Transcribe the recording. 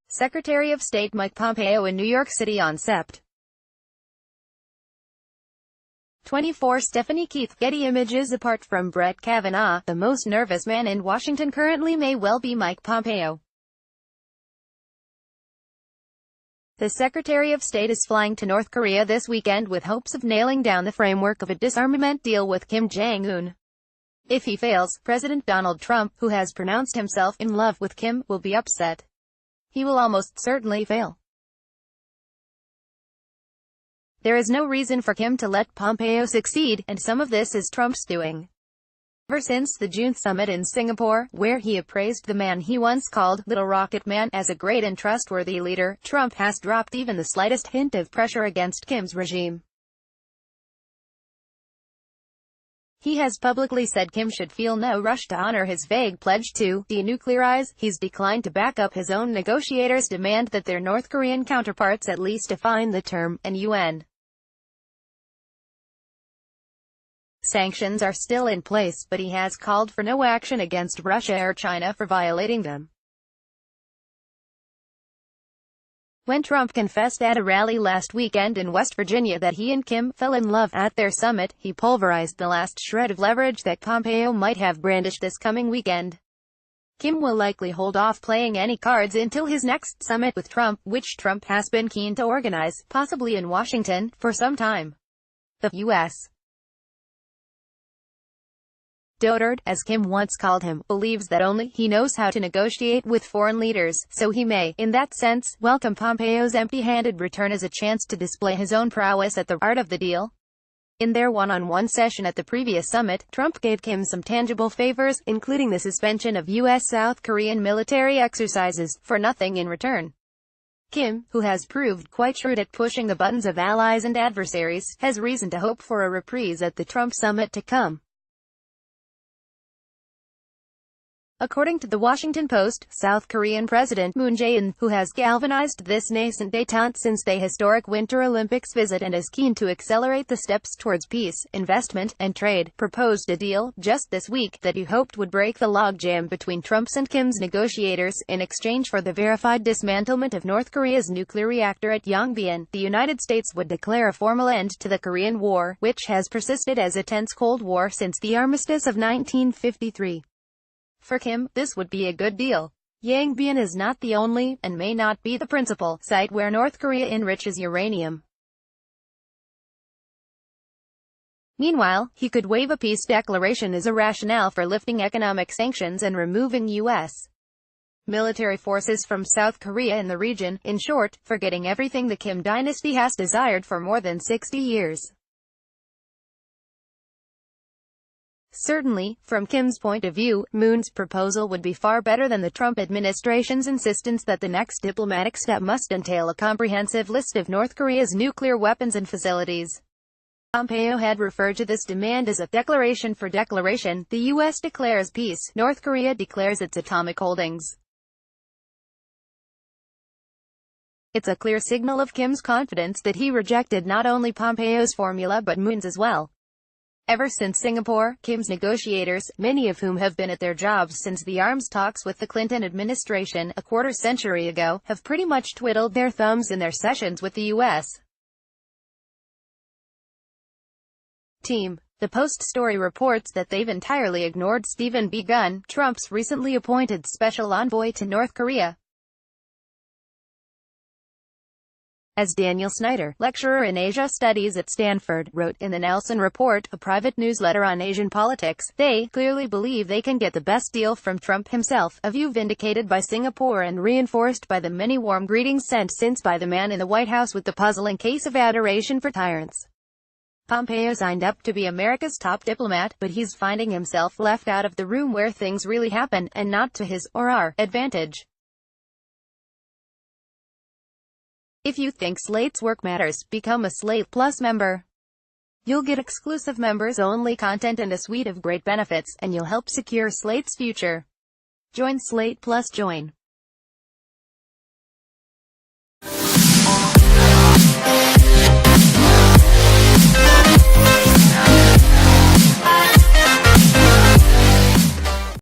Secretary of State Mike Pompeo in New York City on Sept. 24 Stephanie Keith, Getty Images Apart from Brett Kavanaugh, the most nervous man in Washington currently may well be Mike Pompeo. The Secretary of State is flying to North Korea this weekend with hopes of nailing down the framework of a disarmament deal with Kim Jong-un. If he fails, President Donald Trump, who has pronounced himself in love with Kim, will be upset. He will almost certainly fail. There is no reason for Kim to let Pompeo succeed, and some of this is Trump's doing. Ever since the June summit in Singapore, where he appraised the man he once called Little Rocket Man as a great and trustworthy leader, Trump has dropped even the slightest hint of pressure against Kim's regime. He has publicly said Kim should feel no rush to honor his vague pledge to denuclearize. He's declined to back up his own negotiators' demand that their North Korean counterparts at least define the term, and UN sanctions are still in place, but he has called for no action against Russia or China for violating them. When Trump confessed at a rally last weekend in West Virginia that he and Kim fell in love at their summit, he pulverized the last shred of leverage that Pompeo might have brandished this coming weekend. Kim will likely hold off playing any cards until his next summit with Trump, which Trump has been keen to organize, possibly in Washington, for some time. The U.S. dotard, as Kim once called him, believes that only he knows how to negotiate with foreign leaders, so he may, in that sense, welcome Pompeo's empty-handed return as a chance to display his own prowess at the art of the deal. In their one-on-one session at the previous summit, Trump gave Kim some tangible favors, including the suspension of U.S.-South Korean military exercises, for nothing in return. Kim, who has proved quite shrewd at pushing the buttons of allies and adversaries, has reason to hope for a reprise at the Trump summit to come. According to the Washington Post, South Korean President Moon Jae-in, who has galvanized this nascent détente since the historic Winter Olympics visit and is keen to accelerate the steps towards peace, investment, and trade, proposed a deal, just this week, that he hoped would break the logjam between Trump's and Kim's negotiators. In exchange for the verified dismantlement of North Korea's nuclear reactor at Yongbyon, the United States would declare a formal end to the Korean War, which has persisted as a tense Cold War since the armistice of 1953. For Kim, this would be a good deal. Yongbyon is not the only, and may not be the principal, site where North Korea enriches uranium. Meanwhile, he could waive a peace declaration as a rationale for lifting economic sanctions and removing U.S. military forces from South Korea in the region, in short, forgetting everything the Kim dynasty has desired for more than 60 years. Certainly, from Kim's point of view, Moon's proposal would be far better than the Trump administration's insistence that the next diplomatic step must entail a comprehensive list of North Korea's nuclear weapons and facilities. Pompeo had referred to this demand as a declaration for declaration. The U.S. declares peace, North Korea declares its atomic holdings. It's a clear signal of Kim's confidence that he rejected not only Pompeo's formula but Moon's as well. Ever since Singapore, Kim's negotiators, many of whom have been at their jobs since the arms talks with the Clinton administration a quarter-century ago, have pretty much twiddled their thumbs in their sessions with the U.S. team. The Post story reports that they've entirely ignored Stephen B. Gunn, Trump's recently appointed special envoy to North Korea. As Daniel Snyder, lecturer in Asia Studies at Stanford, wrote in the Nelson Report, a private newsletter on Asian politics, they clearly believe they can get the best deal from Trump himself, a view vindicated by Singapore and reinforced by the many warm greetings sent since by the man in the White House with the puzzling case of adoration for tyrants. Pompeo signed up to be America's top diplomat, but he's finding himself left out of the room where things really happen, and not to his, or our, advantage. If you think Slate's work matters, become a Slate Plus member. You'll get exclusive members-only content and a suite of great benefits, and you'll help secure Slate's future. Join Slate Plus. Join